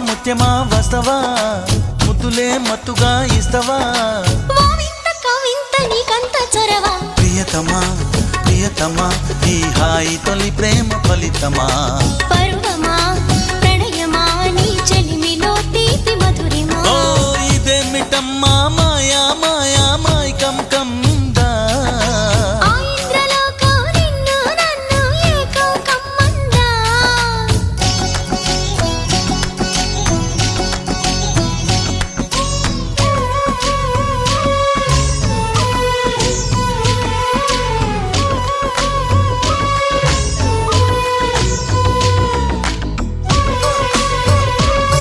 ముత్యమా వస్తవా ముద్దులే మత్తుగా ఇస్తవా ప్రియతమా ప్రియతమా ఈ హాయి తొలి ప్రేమ ఫలితమా